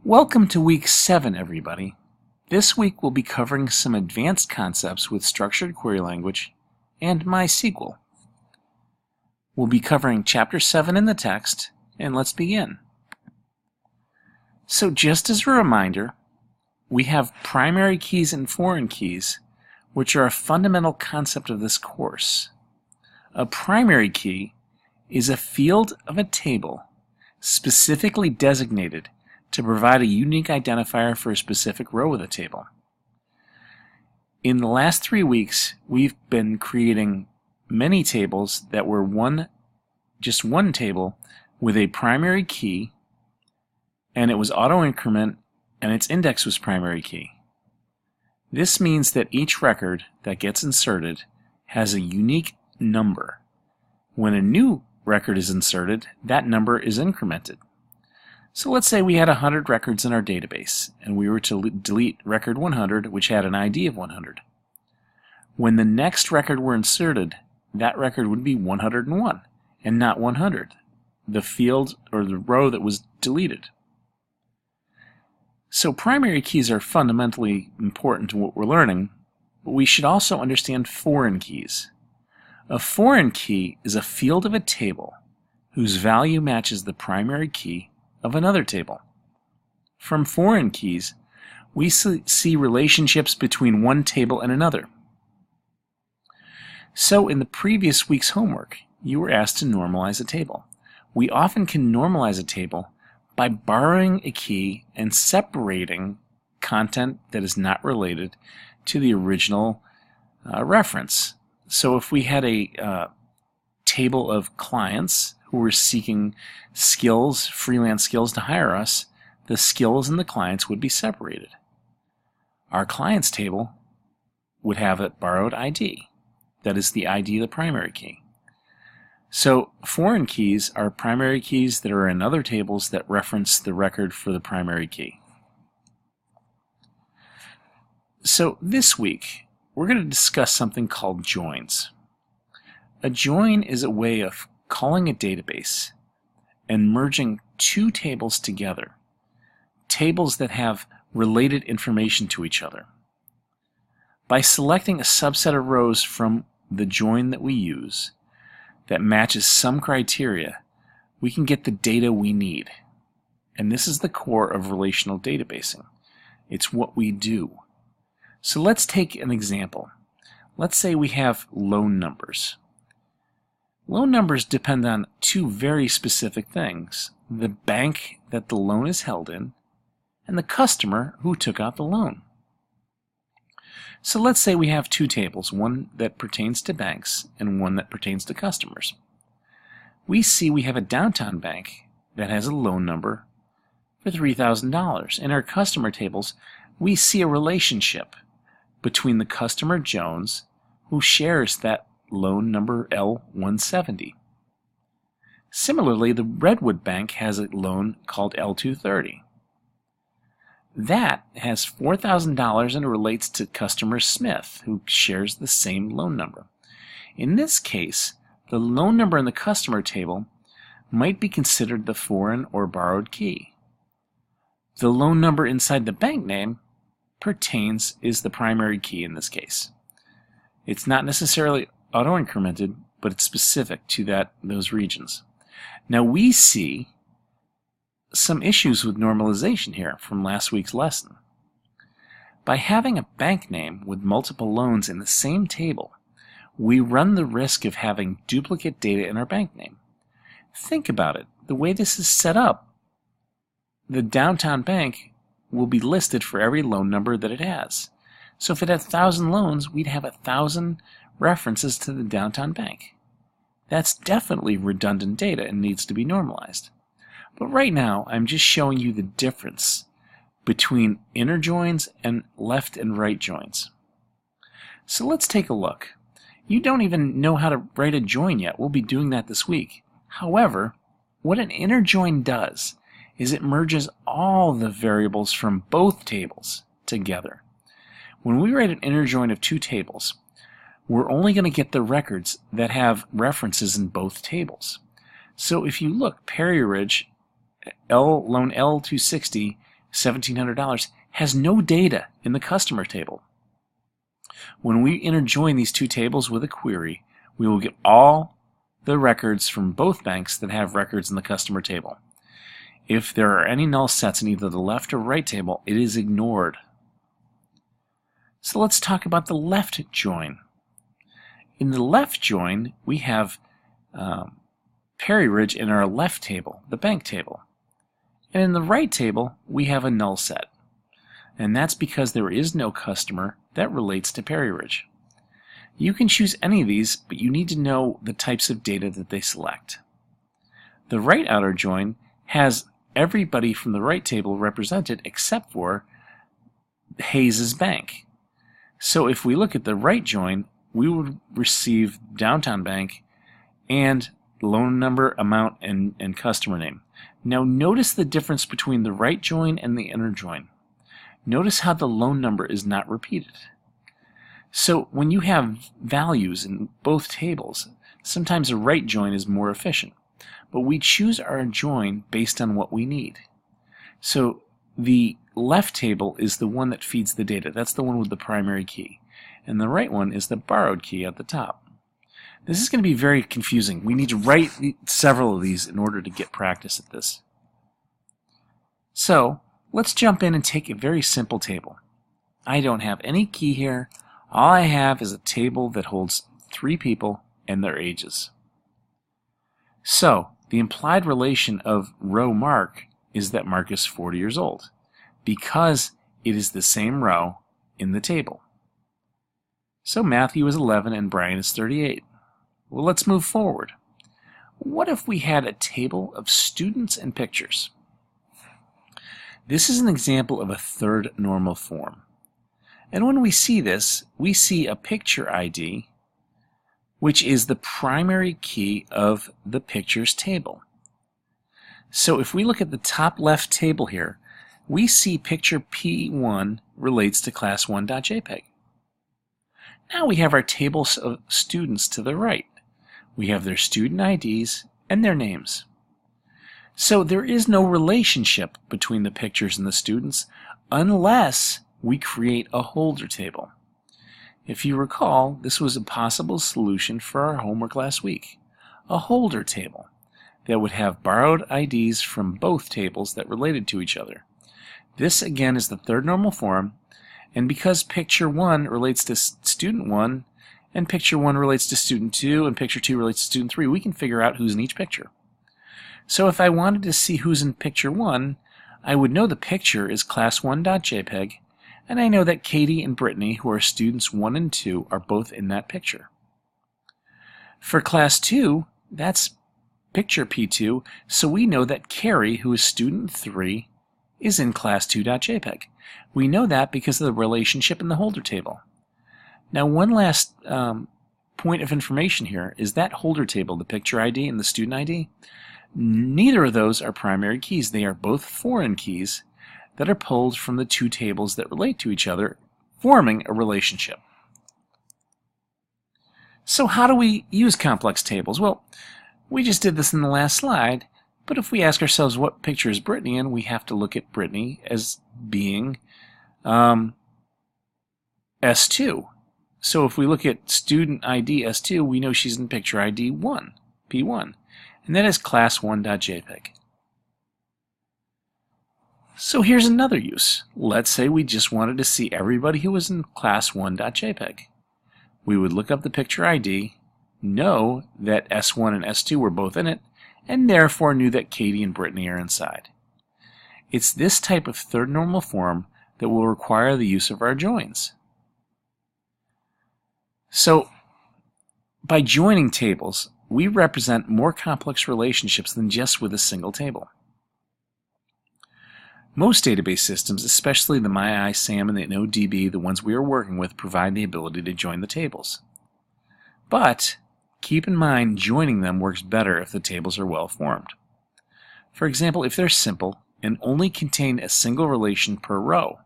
Welcome to week 7, everybody. This week we'll be covering some advanced concepts with structured query language and MySQL. We'll be covering chapter 7 in the text, and let's begin. So just as a reminder, we have primary keys and foreign keys, which are a fundamental concept of this course. A primary key is a field of a table specifically designated to provide a unique identifier for a specific row of the table. In the last 3 weeks, we've been creating many tables that were just one table with a primary key, and it was auto-increment, and its index was primary key. This means that each record that gets inserted has a unique number. When a new record is inserted, that number is incremented. So let's say we had 100 records in our database, and we were to delete record 100, which had an ID of 100. When the next record were inserted, that record would be 101, and not 100, the field or the row that was deleted. So primary keys are fundamentally important to what we're learning, but we should also understand foreign keys. A foreign key is a field of a table whose value matches the primary key of another table. From foreign keys, we see relationships between one table and another. So in the previous week's homework, you were asked to normalize a table. We often can normalize a table by borrowing a key and separating content that is not related to the original reference. So if we had a table of clients who were seeking skills, freelance skills to hire us, the skills and the clients would be separated. Our clients table would have a borrowed ID. That is the ID of the primary key. So foreign keys are primary keys that are in other tables that reference the record for the primary key. So this week, we're going to discuss something called joins. A join is a way of calling a database and merging two tables together, tables that have related information to each other. By selecting a subset of rows from the join that we use that matches some criteria, we can get the data we need. And this is the core of relational databasing. It's what we do. So let's take an example. Let's say we have loan numbers. Loan numbers depend on two very specific things: the bank that the loan is held in and the customer who took out the loan. So let's say we have two tables, one that pertains to banks and one that pertains to customers. We see we have a downtown bank that has a loan number for $3,000. In our customer tables, we see a relationship between the customer Jones, who shares that loan number L170. Similarly, the Redwood Bank has a loan called L230. That has $4,000 and relates to customer Smith, who shares the same loan number. In this case, the loan number in the customer table might be considered the foreign or borrowed key. The loan number inside the bank name is the primary key in this case. It's not necessarily auto-incremented, but it's specific to those regions. Now we see some issues with normalization here from last week's lesson. By having a bank name with multiple loans in the same table, we run the risk of having duplicate data in our bank name. Think about it. The way this is set up, the downtown bank will be listed for every loan number that it has. So if it had 1,000 loans, we'd have 1,000 references to the downtown bank. That's definitely redundant data and needs to be normalized. But right now, I'm just showing you the difference between inner joins and left and right joins. So let's take a look. You don't even know how to write a join yet. We'll be doing that this week. However, what an inner join does is it merges all the variables from both tables together. When we write an inner join of two tables, we're only going to get the records that have references in both tables. So if you look, Perry Ridge, loan L260 $1,700, has no data in the customer table. When we interjoin these two tables with a query, we will get all the records from both banks that have records in the customer table. If there are any null sets in either the left or right table, it is ignored. So let's talk about the left join. In the left join, we have Perry Ridge in our left table, the bank table. And in the right table, we have a null set. And that's because there is no customer that relates to Perry Ridge. You can choose any of these, but you need to know the types of data that they select. The right outer join has everybody from the right table represented except for Hayes's bank. So if we look at the right join, we would receive Downtown Bank and loan number, amount, and customer name. Now notice the difference between the right join and the inner join. Notice how the loan number is not repeated. So when you have values in both tables, sometimes a right join is more efficient. But we choose our join based on what we need. So the left table is the one that feeds the data. That's the one with the primary key. And the right one is the borrowed key at the top. This is going to be very confusing. We need to write several of these in order to get practice at this. So let's jump in and take a very simple table. I don't have any key here. All I have is a table that holds 3 people and their ages. So the implied relation of row Mark is that Mark is 40 years old because it is the same row in the table. So Matthew is 11 and Brian is 38. Well, let's move forward. What if we had a table of students and pictures? This is an example of a third normal form. And when we see this, we see a picture ID, which is the primary key of the pictures table. So if we look at the top left table here, we see picture P1 relates to class1.jpg. Now we have our tables of students to the right. We have their student IDs and their names. So there is no relationship between the pictures and the students unless we create a holder table. If you recall, this was a possible solution for our homework last week. A holder table that would have borrowed IDs from both tables that related to each other. This again is the third normal form, and because picture 1 relates to student 1, and picture 1 relates to student 2, and picture 2 relates to student 3, we can figure out who's in each picture. So if I wanted to see who's in picture 1, I would know the picture is class1.jpg, and I know that Katie and Brittany, who are students 1 and 2, are both in that picture. For class 2, that's picture P2, so we know that Carrie, who is student 3, is in class2.jpg. We know that because of the relationship in the holder table. Now one last point of information here is that holder table, the picture ID and the student ID, neither of those are primary keys. They are both foreign keys that are pulled from the two tables that relate to each other, forming a relationship. So how do we use complex tables? Well, we just did this in the last slide, but if we ask ourselves what picture is Brittany in, we have to look at Brittany as being S2. So if we look at student ID S2, we know she's in picture ID 1, P1, and that is class1.jpg. So here's another use. Let's say we just wanted to see everybody who was in class1.jpg. We would look up the picture ID, know that S1 and S2 were both in it, and therefore knew that Katie and Brittany are inside. It's this type of third normal form that will require the use of our joins. So, by joining tables, we represent more complex relationships than just with a single table. Most database systems, especially the MyI, SAM, and the NoDB, the ones we are working with, provide the ability to join the tables. But keep in mind, joining them works better if the tables are well formed. For example, if they're simple and only contain a single relation per row,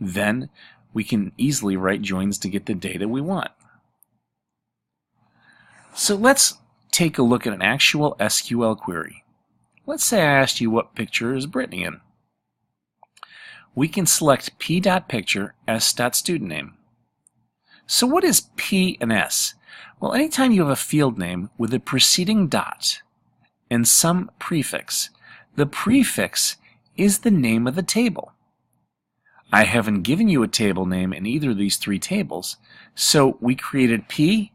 then we can easily write joins to get the data we want. So let's take a look at an actual SQL query. Let's say I asked you what picture is Brittany in. we can select p.picture s.studentname. So what is P and S? Well, anytime you have a field name with a preceding dot and some prefix, the prefix is the name of the table. I haven't given you a table name in either of these three tables, so we created P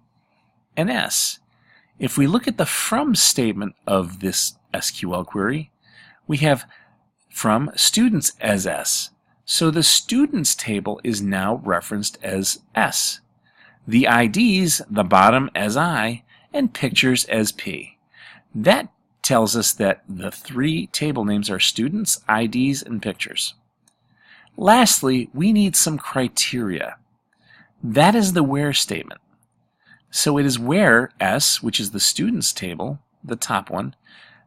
and S. If we look at the from statement of this SQL query, we have from students as S. So the students table is now referenced as S. The IDs, the bottom as I, and pictures as P. That tells us that the three table names are students, IDs, and pictures. Lastly, we need some criteria. That is the where statement. So it is where S, which is the students table, the top one,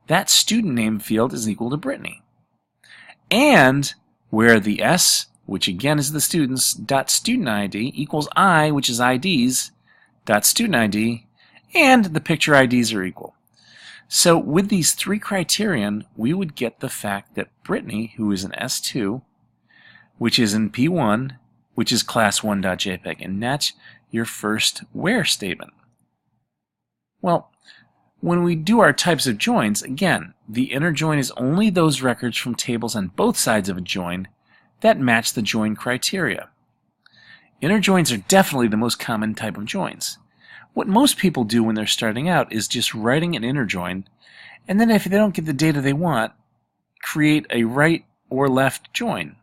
that student name field is equal to Brittany. And where the S, which again is the students, dot student ID equals I, which is IDs, dot student ID, and the picture IDs are equal. So with these three criterion, we would get the fact that Brittany, who is in S2, which is in P1, which is class1.jpg, and that's your first where statement. Well, when we do our types of joins, again, the inner join is only those records from tables on both sides of a join that match the join criteria. Inner joins are definitely the most common type of joins. What most people do when they're starting out is just writing an inner join, and then if they don't get the data they want, create a right or left join.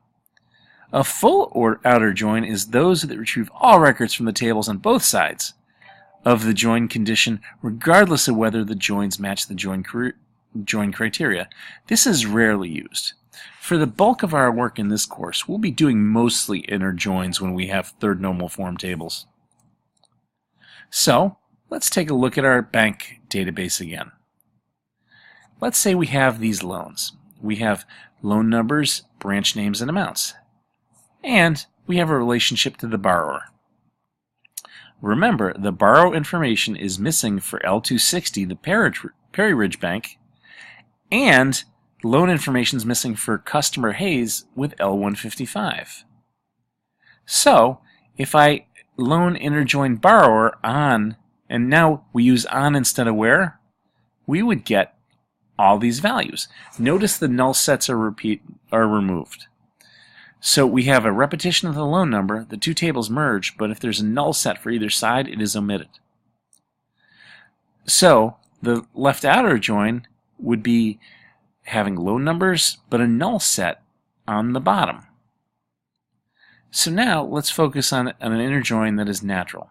A full or outer join is those that retrieve all records from the tables on both sides of the join condition, regardless of whether the joins match the join criteria. This is rarely used. For the bulk of our work in this course, we'll be doing mostly inner joins when we have third normal form tables. So, let's take a look at our bank database again. Let's say we have these loans. We have loan numbers, branch names, and amounts. And we have a relationship to the borrower. Remember, the borrow information is missing for L260, the Perry Ridge Bank, and loan information is missing for customer Hayes with L155. So, if I loan inner join borrower on, and now we use on instead of where, we would get all these values. Notice the null sets are removed. So we have a repetition of the loan number, the two tables merge, but if there's a null set for either side, it is omitted. So the left outer join would be having loan numbers, but a null set on the bottom. So now let's focus on an inner join that is natural.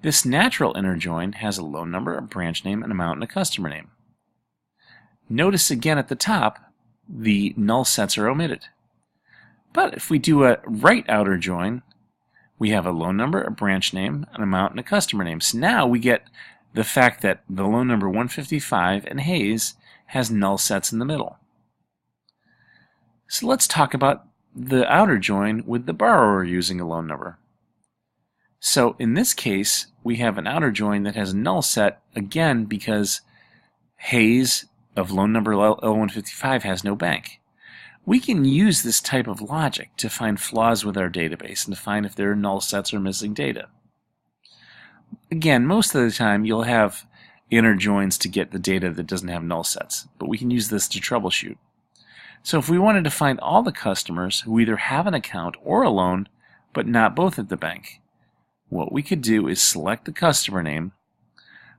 This natural inner join has a loan number, a branch name, an amount, and a customer name. Notice again at the top, the null sets are omitted. But if we do a right outer join, we have a loan number, a branch name, an amount, and a customer name. So now we get the fact that the loan number 155 and Hayes has null sets in the middle. So let's talk about the outer join with the borrower using a loan number. So in this case, we have an outer join that has a null set, again because Hayes of loan number L155 has no bank. We can use this type of logic to find flaws with our database and to find if there are null sets or missing data. Again, most of the time you'll have inner joins to get the data that doesn't have null sets, but we can use this to troubleshoot. So if we wanted to find all the customers who either have an account or a loan, but not both at the bank, what we could do is select the customer name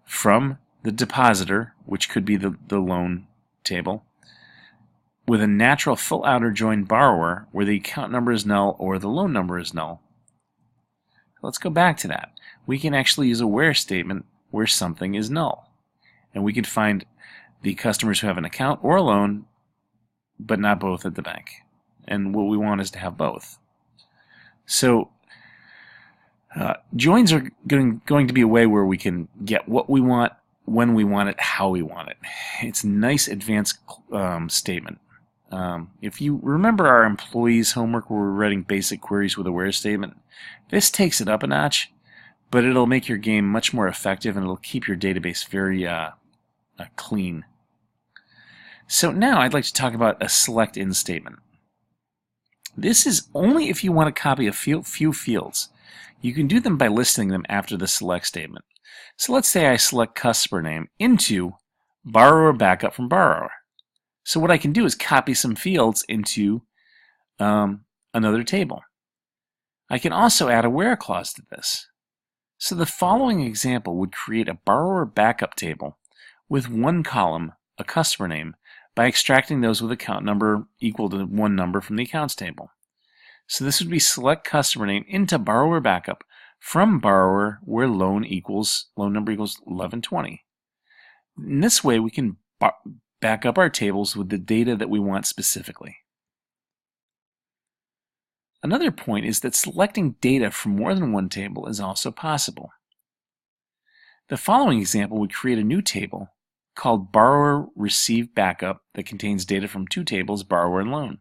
from the depositor, which could be the loan table, with a natural full outer join borrower where the account number is null or the loan number is null. Let's go back to that. We can actually use a where statement where something is null. And we can find the customers who have an account or a loan, but not both at the bank. And what we want is to have both. So joins are going to be a way where we can get what we want, when we want it, how we want it. It's a nice advanced statement. If you remember our employees' homework where we're writing basic queries with a where statement, this takes it up a notch, but it'll make your game much more effective and it'll keep your database very clean. So now I'd like to talk about a select in statement. This is only if you want to copy a few fields. You can do them by listing them after the select statement. So let's say I select customer name into borrower backup from borrower. So what I can do is copy some fields into another table. I can also add a where clause to this. So the following example would create a borrower backup table with one column, a customer name, by extracting those with account number equal to one number from the accounts table. So this would be select customer name into borrower backup from borrower where loan number equals 1120. In this way, we can back up our tables with the data that we want specifically. Another point is that selecting data from more than one table is also possible. The following example would create a new table called borrower receive backup that contains data from two tables, borrower and loan.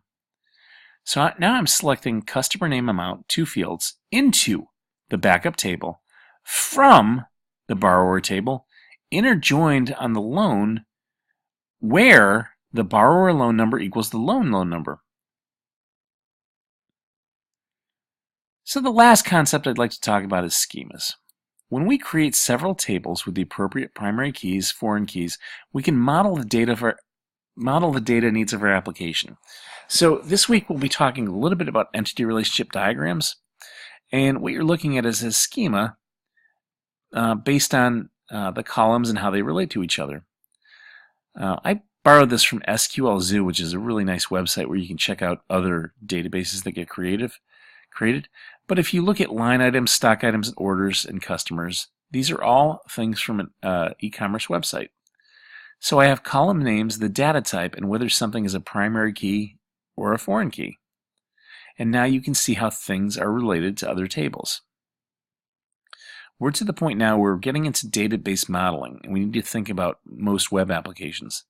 So now I'm selecting customer name amount, two fields, into the backup table from the borrower table, interjoined on the loan where the borrower loan number equals the loan number. So the last concept I'd like to talk about is schemas. When we create several tables with the appropriate primary keys, foreign keys, we can model the data needs of our application. So this week we'll be talking a little bit about entity relationship diagrams, and what you're looking at is a schema based on the columns and how they relate to each other. I borrowed this from SQL Zoo, which is a really nice website where you can check out other databases that get created. But if you look at line items, stock items, and orders and customers, these are all things from an e-commerce website. So I have column names, the data type, and whether something is a primary key or a foreign key. And now you can see how things are related to other tables. We're to the point now where we're getting into database modeling, and we need to think about most web applications.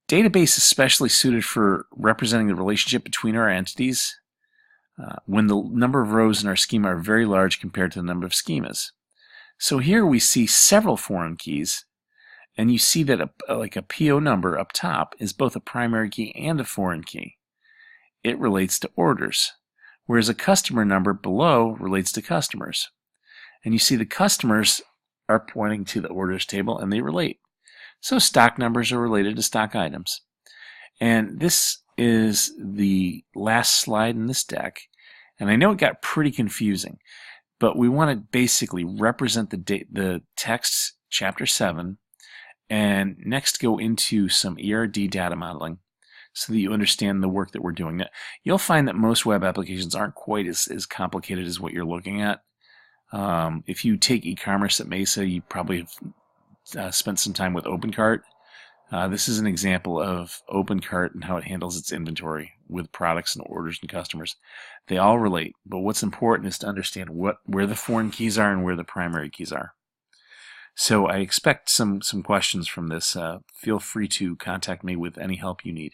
Database is especially suited for representing the relationship between our entities when the number of rows in our schema are very large compared to the number of schemas. So here we see several foreign keys, and you see that like a PO number up top is both a primary key and a foreign key. It relates to orders, whereas a customer number below relates to customers. And you see the customers are pointing to the orders table and they relate. So stock numbers are related to stock items. And this is the last slide in this deck. And I know it got pretty confusing, but we want to basically represent the text, chapter 7, and next go into some ERD data modeling so that you understand the work that we're doing. Now, you'll find that most web applications aren't quite as complicated as what you're looking at. If you take e-commerce at Mesa, you probably have spent some time with OpenCart. This is an example of OpenCart and how it handles its inventory with products and orders and customers. They all relate, but what's important is to understand where the foreign keys are and where the primary keys are. So I expect some questions from this. Feel free to contact me with any help you need.